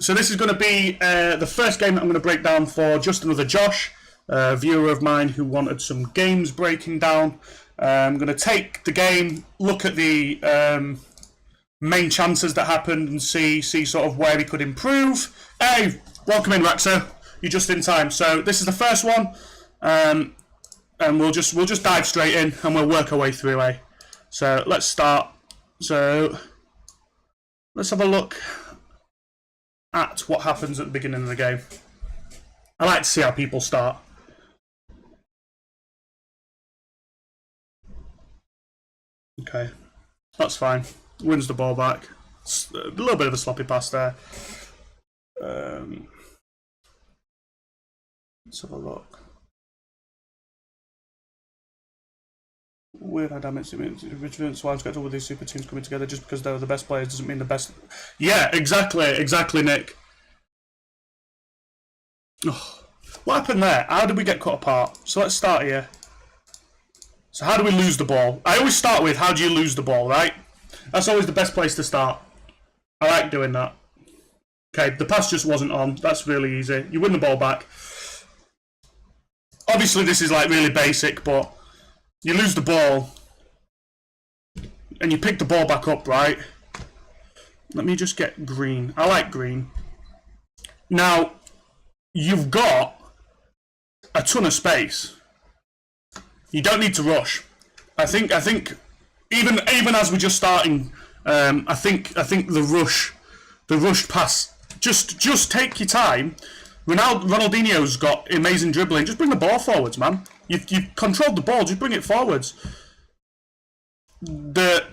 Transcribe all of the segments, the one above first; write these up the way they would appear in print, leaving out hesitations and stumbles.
So this is going to be the first game that I'm going to break down for JustanotherJosh, a viewer of mine who wanted some games breaking down. I'm going to take the game, look at the main chances that happened, and see sort of where he could improve. Hey, welcome in, Raxo. You're just in time. So this is the first one, and we'll just dive straight in and we'll work our way through. So let's start. So let's have a look at what happens at the beginning of the game. I like to see how people start. Okay, that's fine. Wins the ball back. It's a little bit of a sloppy pass there. Let's have a look. Weird how damage Swans get all with these super teams coming together just because they're the best players doesn't mean the best. Yeah, exactly, Nick. Oh, what happened there? How did we get cut apart? So let's start here. So how do we lose the ball? I always start with how do you lose the ball, right? That's always the best place to start. I like doing that. Okay, the pass just wasn't on. That's really easy. You win the ball back. Obviously, this is like really basic, but you lose the ball and you pick the ball back up, right? Let me just get green. I like green. Now, you've got a ton of space. You don't need to rush. I think even as we're just starting, I think the rushed pass. Just take your time. Ronaldinho's got amazing dribbling. Just bring the ball forwards, man. You've controlled the ball. Just bring it forwards. The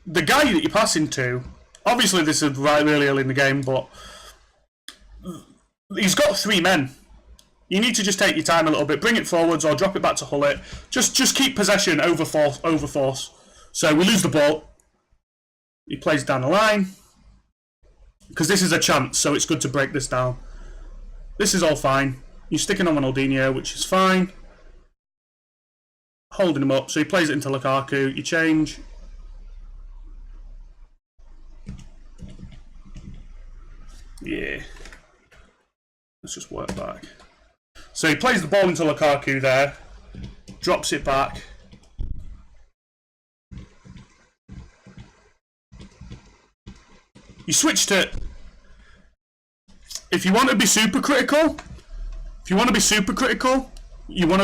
guy that you're passing to, obviously this is right really early in the game, but he's got 3 men. You need to just take your time a little bit, bring it forwards or drop it back to Hullet. Just keep possession over force. So we lose the ball. He plays down the line. Because this is a chance, so it's good to break this down. This is all fine. You're sticking on Ronaldinho, which is fine. Holding him up, so he plays it into Lukaku. You change. Yeah. Let's just work back. So he plays the ball into Lukaku there. Drops it back. You switch to... If you want to be super critical, you want to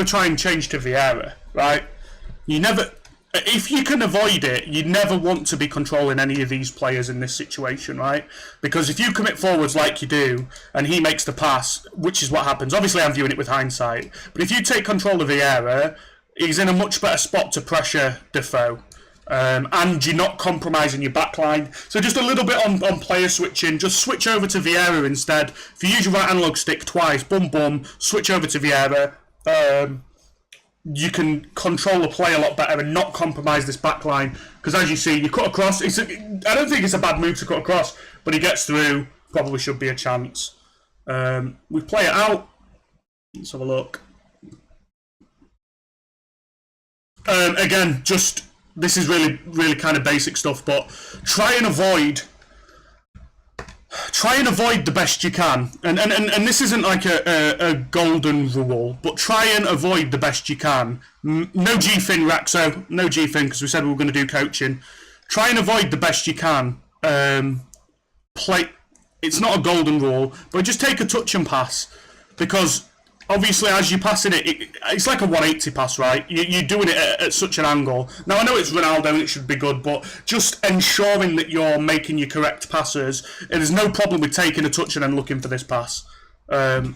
try and change to Vieira, right? If you can avoid it, you never want to be controlling any of these players in this situation, right? Because if you commit forwards like you do, and he makes the pass, which is what happens, obviously I'm viewing it with hindsight, but if you take control of Vieira, he's in a much better spot to pressure Defoe. And you're not compromising your backline. So just a little bit on player switching. Just switch over to Vieira instead. If you use your right analog stick twice, boom, switch over to Vieira. You can control the play a lot better and not compromise this backline. Because as you see, you cut across. I don't think it's a bad move to cut across, but he gets through. Probably should be a chance. We play it out. Let's have a look. Again, just... This is really kind of basic stuff, but try and avoid the best you can. And this isn't like a golden rule, but try and avoid the best you can. No G-fin, Raxo. No G-fin, because we said we were going to do coaching. Try and avoid the best you can. It's not a golden rule, but just take a touch and pass. Because... Obviously, as you're passing it, it's like a 180 pass, right? You're doing it at such an angle. Now, I know it's Ronaldo and it should be good, but just ensuring that you're making your correct passes. There's no problem with taking a touch and then looking for this pass. So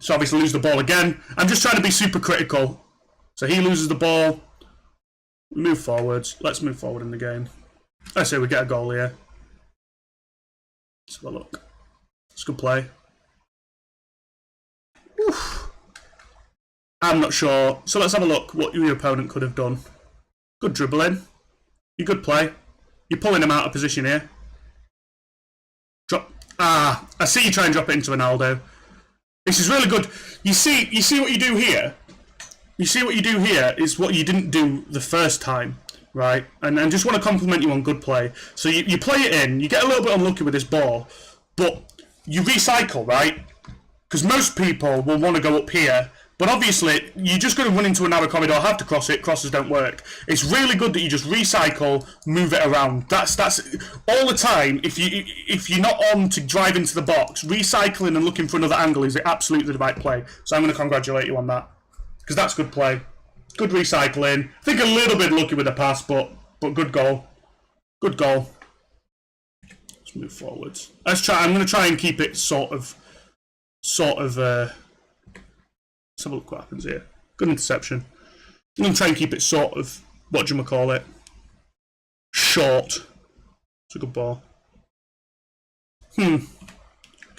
obviously lose the ball again. I'm just trying to be super critical. So he loses the ball. Move forwards. Let's move forward in the game. I say we get a goal here. Let's have a look. It's a good play. Oof. I'm not sure. So let's have a look what your opponent could have done. Good dribbling. You good play. You're pulling him out of position here. Drop. I see you try and drop it into Ronaldo. This is really good. You see what you do here? You see what you do here is what you didn't do the first time, right? And just want to compliment you on good play. So you play it in. You get a little bit unlucky with this ball. But you recycle, right? Because most people will want to go up here, but obviously you're just going to run into a narrow corridor, have to cross it, crosses don't work. It's really good that you just recycle, move it around. That's all the time. If you're not on to drive into the box, recycling and looking for another angle is absolutely the right play. So I'm going to congratulate you on that, because that's good play. Good recycling. I think a little bit lucky with the pass, but good goal. Good goal. Let's move forwards. Let's try. I'm going to try and keep it sort of. Let's have a look what happens here. Good interception. I'm going to try and keep it sort of, what do you call it? Short. It's a good ball. Can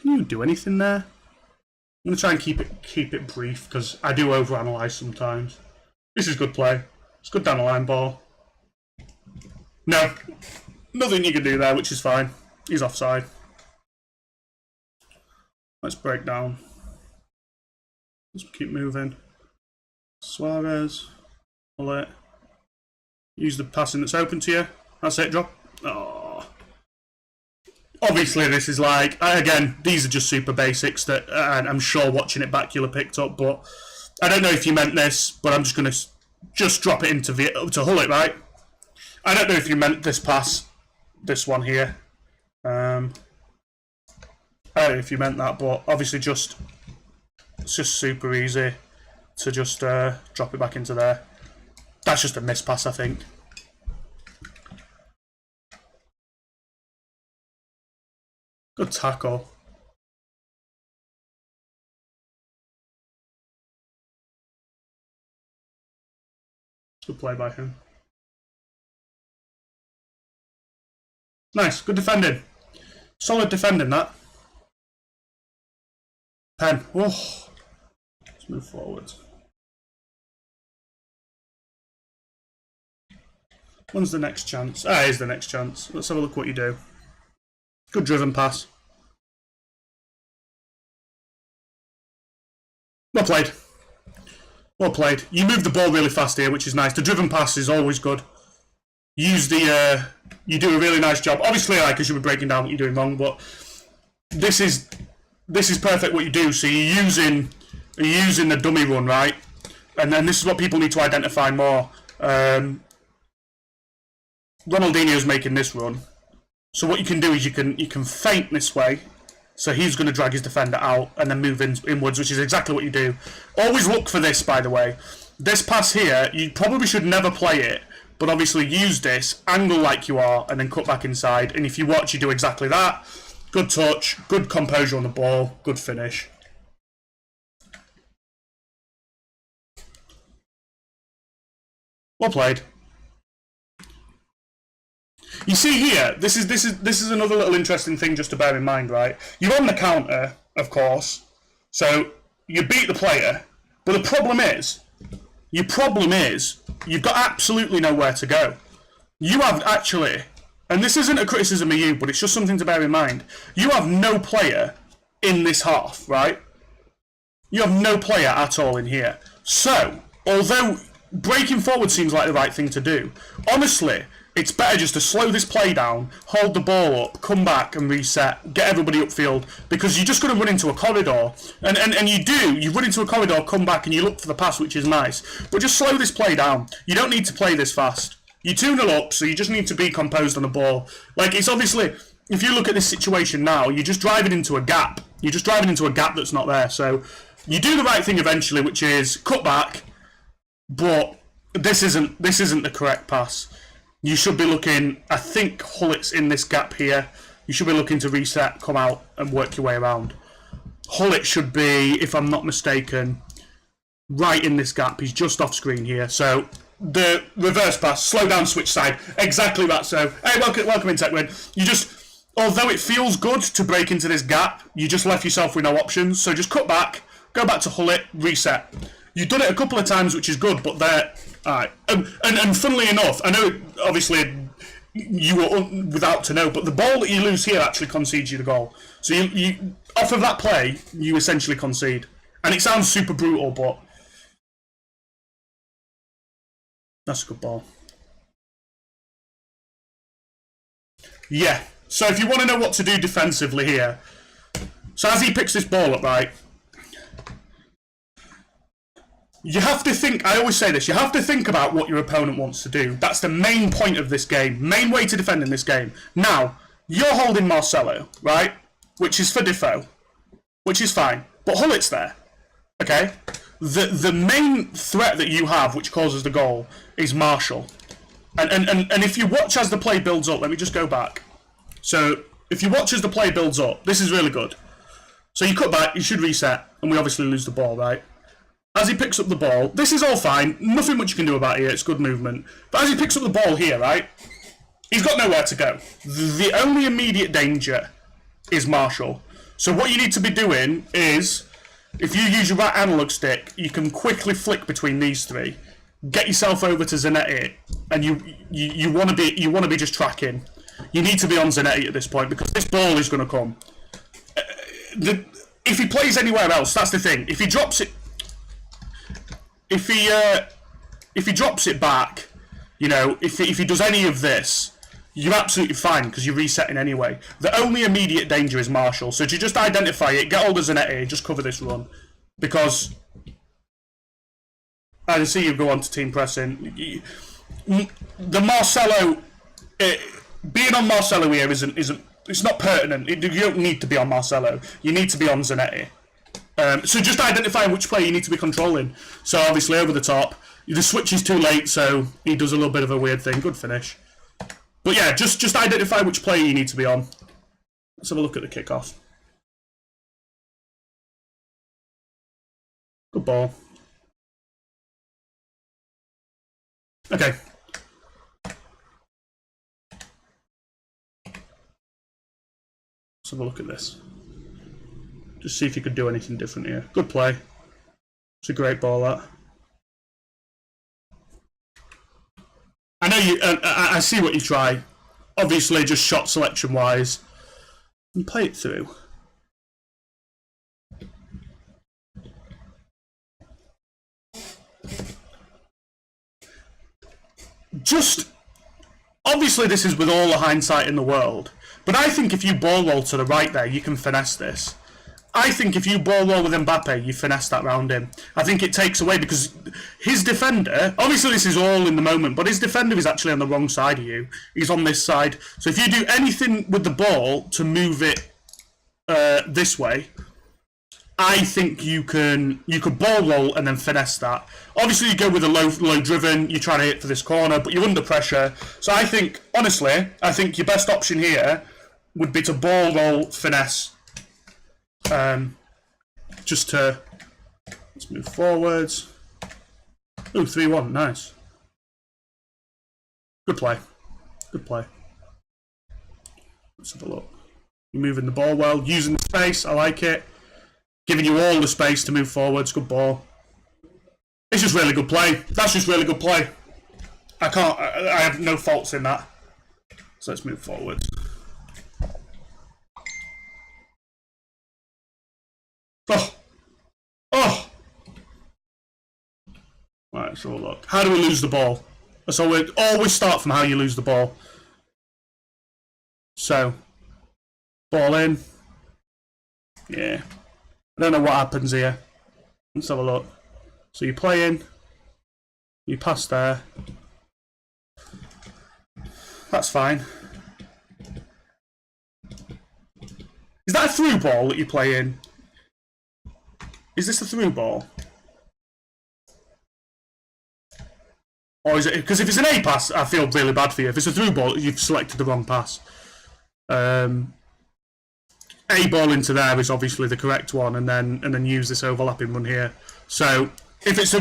you do anything there? I'm going to try and keep it brief, because I do overanalyze sometimes. This is good play. It's good down the line ball. No. Nothing you can do there, which is fine. He's offside. Let's break down. Let's keep moving. Suarez. Pull it. Use the passing that's open to you. That's it, drop. Oh. Obviously, this is like, again, these are just super basics that I'm sure watching it back you'll have picked up, but I don't know if you meant this, but I'm just going to just drop it into Hullet, right? I don't know if you meant this pass, this one here. I don't know if you meant that, but obviously it's just super easy to just drop it back into there. That's just a miss pass, I think. Good tackle. Good play by him. Nice, good defending. Solid defending, that. Pen. Oh. Let's move forward. When's the next chance? Here's the next chance. Let's have a look what you do. Good driven pass. Well played. Well played. You move the ball really fast here, which is nice. The driven pass is always good. Use the... you do a really nice job. Obviously, like, because you were breaking down what you're doing wrong, but this is perfect what you do. So you're using the dummy run, right? And then this is what people need to identify more. Ronaldinho's making this run. So what you can do is you can feint this way. So he's going to drag his defender out and then move inwards, which is exactly what you do. Always look for this, by the way. This pass here, you probably should never play it, but obviously use this, angle like you are, and then cut back inside. And if you watch, you do exactly that. Good touch, good composure on the ball, good finish. Well played. You see here, this is another little interesting thing just to bear in mind, right? You're on the counter, of course, so you beat the player, but the problem is, you've got absolutely nowhere to go. You have actually, and this isn't a criticism of you, but it's just something to bear in mind, you have no player in this half, right? You have no player at all in here. So, although breaking forward seems like the right thing to do, honestly, it's better just to slow this play down, hold the ball up, come back and reset, get everybody upfield, because you're just going to run into a corridor. And you run into a corridor, come back and you look for the pass, which is nice. But just slow this play down. You don't need to play this fast. You're 2-0 up, so you just need to be composed on the ball. Like, it's obviously, if you look at this situation now, you're just driving into a gap. You're just driving into a gap that's not there. So you do the right thing eventually, which is cut back, but this isn't the correct pass. You should be looking, I think Hullet's in this gap here. You should be looking to reset, come out and work your way around. Hullet should be, if I'm not mistaken, right in this gap. He's just off screen here. So the reverse pass, slow down, switch side. Exactly that. So, hey, welcome in, Techwin. You just, although it feels good to break into this gap, you just left yourself with no options. So just cut back, go back to Hullet, reset. You've done it a couple of times, which is good, but they're... Alright, and funnily enough, I know obviously you were without to know, but the ball that you lose here actually concedes you the goal. So you off of that play, you essentially concede. And it sounds super brutal, but that's a good ball. Yeah, so if you want to know what to do defensively here, So as he picks this ball up, right, you have to think, I always say this, you have to think about what your opponent wants to do. That's the main point of this game, main way to defend in this game. Now, you're holding Marcelo, right, which is for Defoe, which is fine, but Hullit's there, okay? The main threat that you have, which causes the goal, is Marshall. And if you watch as the play builds up, let me just go back. So, if you watch as the play builds up, this is really good. So you cut back, you should reset, and we obviously lose the ball, right? As he picks up the ball, this is all fine, nothing much you can do about it, it's good movement. But as he picks up the ball here, right, he's got nowhere to go. The only immediate danger is Marshall. So what you need to be doing is, if you use your right analog stick, you can quickly flick between these three, get yourself over to Zanetti, and you want to be just tracking. You need to be on Zanetti at this point because this ball is going to come. If he plays anywhere else, that's the thing. If he drops it, if he drops it back, you know, if he does any of this, you're absolutely fine because you're resetting anyway. The only immediate danger is Marshall. So to just identify it, get hold of Zanetti, just cover this run, because I can see you go on to team pressing. The Marcelo, being on Marcelo here isn't. It's not pertinent. You don't need to be on Marcelo. You need to be on Zanetti. So just identify which player you need to be controlling. So obviously over the top, the switch is too late, so he does a little bit of a weird thing. Good finish. But yeah, just identify which player you need to be on. Let's have a look at the kickoff. Good ball. Okay. Let's have a look at this. Just see if you could do anything different here. Good play. It's a great ball, that. I know you. I see what you try. Obviously, just shot selection wise, and play it through. Just obviously, this is with all the hindsight in the world. But I think if you ball roll to the right there, you can finesse this. I think if you ball roll with Mbappe, you finesse that round him. I think it takes away because his defender, obviously this is all in the moment, but his defender is actually on the wrong side of you. He's on this side. So if you do anything with the ball to move it this way, I think you could ball roll and then finesse that. Obviously you go with a low driven, you're trying to hit for this corner, but you're under pressure. So I think, honestly, your best option here would be to ball roll, finesse. Just to, let's move forwards. Ooh, 3-1, nice. Good play. Good play. Let's have a look. You're moving the ball well, using the space, I like it. Giving you all the space to move forwards, good ball. It's just really good play. That's just really good play. I have no faults in that. So let's move forwards. Oh! Oh! Right, let's have a look. How do we lose the ball? Let's always start from how you lose the ball. So, ball in. Yeah. I don't know what happens here. Let's have a look. So you play in. You pass there. That's fine. Is that a through ball that you play in? Is this a through ball? Or is it... Because if it's an A pass, I feel really bad for you. If it's a through ball, you've selected the wrong pass. A ball into there is obviously the correct one, and then use this overlapping run here. So if it's a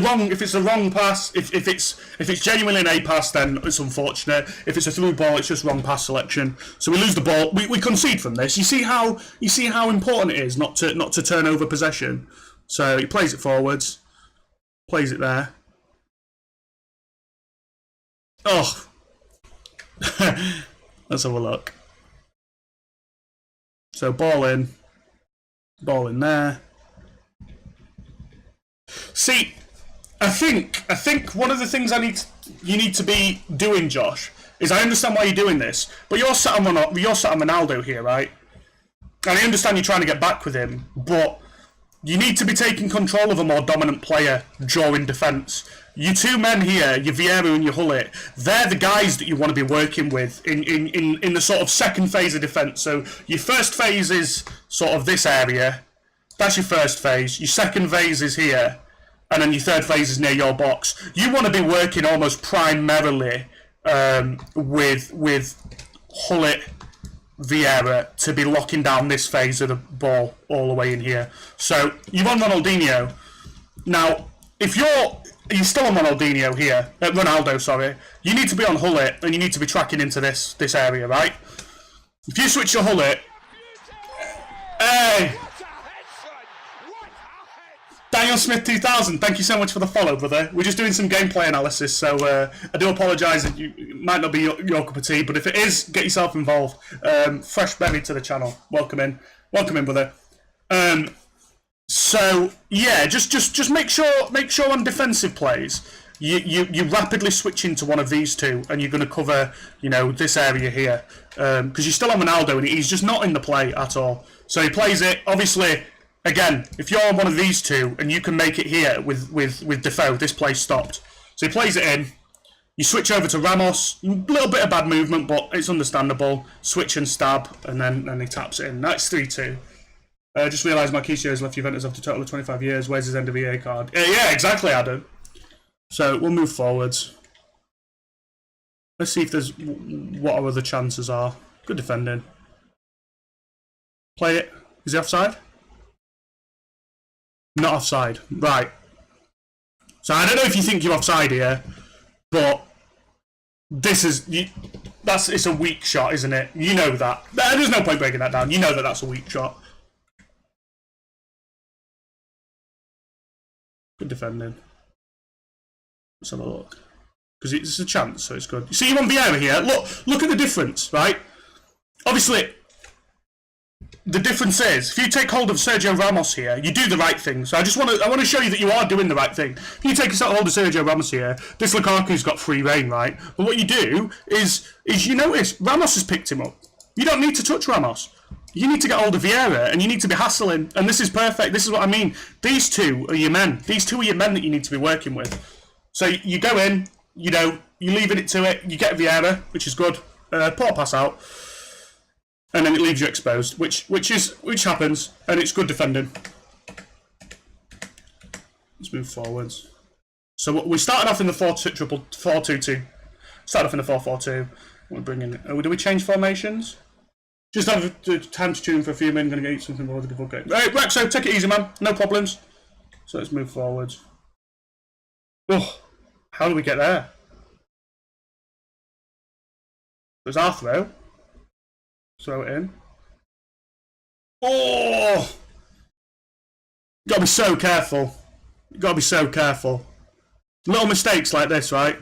wrong pass, if it's genuinely an A pass, then it's unfortunate. If it's a through ball, it's just wrong pass selection. So we lose the ball. We concede from this. You see how important it is not to turn over possession. So he plays it forwards, plays it there. Oh, let's have a look. So ball in there. See, I think one of the things you need to be doing, Josh, is I understand why you're doing this, but you're sat on Ronaldo here, right? And I understand you're trying to get back with him, but you need to be taking control of a more dominant player during defence. Your two men here, your Vieira and your Hullet, they're the guys that you want to be working with in the sort of second phase of defence. So your first phase is sort of this area. That's your first phase. Your second phase is here. And then your third phase is near your box. You want to be working almost primarily with Hullet, Vieira to be locking down this phase of the ball all the way in here. So you're on Ronaldinho. Now, if you're still on Ronaldinho here, Ronaldo, sorry, you need to be on Hullet and you need to be tracking into this area, right? If you switch your Hullet, hey, Daniel Smith 2000, thank you so much for the follow, brother. We're just doing some gameplay analysis, so I do apologise that it might not be your cup of tea, but if it is, get yourself involved. Fresh berry to the channel. Welcome in, brother. So yeah, just make sure on defensive plays you rapidly switch into one of these two, and you're going to cover this area here because you're still on Ronaldo and he's just not in the play at all. So he plays it obviously. Again, if you're on one of these two and you can make it here with Defoe, this play stopped. So he plays it in. You switch over to Ramos. A little bit of bad movement, but it's understandable. Switch and stab, and then he taps it in. That's 3-2. Just realised Marquinhos has left Juventus after a total of 25 years. Where's his end of EA card? Yeah, exactly, Adam. So we'll move forwards. Let's see if there's what our other chances are. Good defending. Play it. Is he offside? Not offside. Right. So I don't know if you think you're offside here, but this is it's a weak shot, isn't it? You know that. There's no point breaking that down. You know that that's a weak shot. Good defending. Let's have a look. Because it's a chance, so it's good. You see him on Vieira here? Look at the difference, right? Obviously, the difference is, if you take hold of Sergio Ramos here, you do the right thing. So I want to show you that you are doing the right thing. If you take hold of Sergio Ramos here, this Lukaku's got free reign, right? But what you do is you notice Ramos has picked him up. You don't need to touch Ramos. You need to get hold of Vieira, and you need to be hassling. And this is perfect. This is what I mean. These two are your men. These two are your men that you need to be working with. So you go in, you're leaving it to it. You get Vieira, which is good. Poor pass out. And then it leaves you exposed, which happens, and it's good defending. Let's move forwards. So we started off in the 4-2-2. Started off in the 4-4-2. We're bringing. Do we change formations? Just have time to tune for a few minutes. Going to get something more difficult game. Right, Rexo, take it easy, man. No problems. So let's move forwards. Oh, how do we get there? There's our throw. Throw it in. Oh! You gotta be so careful. You gotta be so careful. Little mistakes like this, right?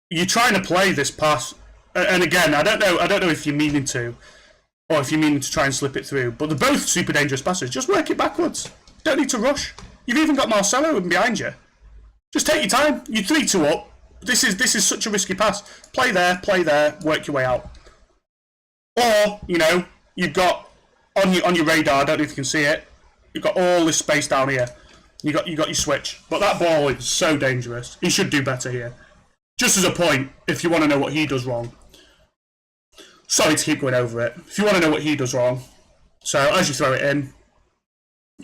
You're trying to play this pass, and again, I don't know if you're meaning to, or if you're meaning to try and slip it through. But they're both super dangerous passes. Just work it backwards. Don't need to rush. You've even got Marcelo behind you. Just take your time. You're 3-2 up. This is such a risky pass. Play there, work your way out. Or, you've got on your radar, I don't know if you can see it, you've got all this space down here. You got your switch. But that ball is so dangerous. He should do better here. Just as a point, if you want to know what he does wrong. Sorry to keep going over it. If you want to know what he does wrong. So as you throw it in,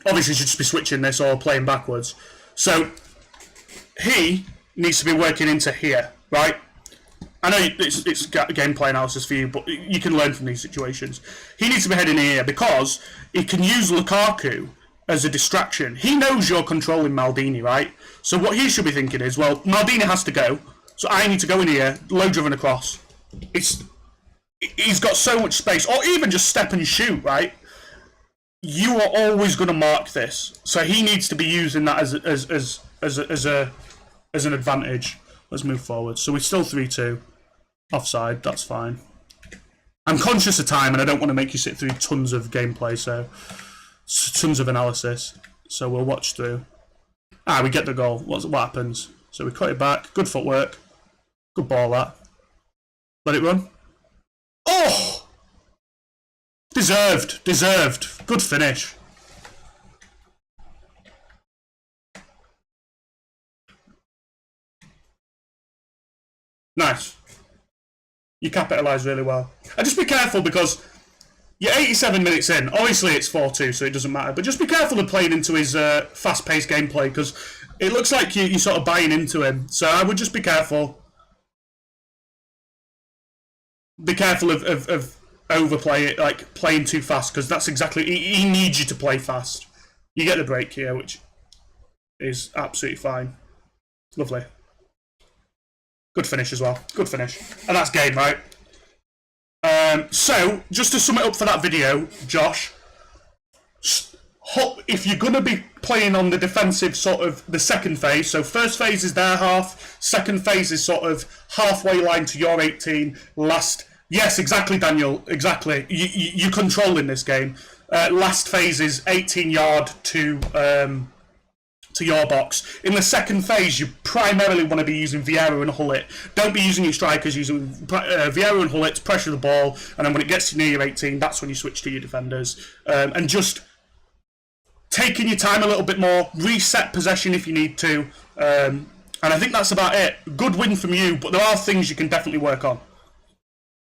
obviously you should just be switching this or playing backwards. So he needs to be working into here, right? I know it's gameplay analysis for you, but you can learn from these situations. He needs to be heading here because he can use Lukaku as a distraction. He knows you're controlling Maldini, right? So what he should be thinking is, well, Maldini has to go, so I need to go in here, low driven across. He's got so much space, or even just step and shoot, right? You are always going to mark this, so he needs to be using that as an advantage. Let's move forward. So we're still 3-2. Offside, that's fine. I'm conscious of time and I don't want to make you sit through tons of gameplay, so tons of analysis. So we'll watch through. We get the goal. What happens? So we cut it back. Good footwork. Good ball that. Let it run. Oh! Deserved. Good finish. Nice. You capitalise really well. And just be careful because you're 87 minutes in. Obviously it's 4-2, so it doesn't matter. But just be careful of playing into his fast-paced gameplay because it looks like you're sort of buying into him. So I would just be careful. Be careful of overplay it, like playing too fast, because that's exactly... He needs you to play fast. You get the break here, which is absolutely fine. Lovely. Good finish as well. Good finish. And that's game, right? So, just to sum it up for that video, Josh, if you're going to be playing on the defensive sort of the second phase, so first phase is their half, second phase is sort of halfway line to your 18, last... Yes, exactly, Daniel, exactly. You're controlling this game. Last phase is 18-yard to your box. In the second phase, you primarily want to be using Vieira and Hullet. Don't be using your strikers, using Vieira and Hullet to pressure the ball, and then when it gets to near your 18, that's when you switch to your defenders. And just taking your time a little bit more, reset possession if you need to, and I think that's about it. Good win from you, but there are things you can definitely work on.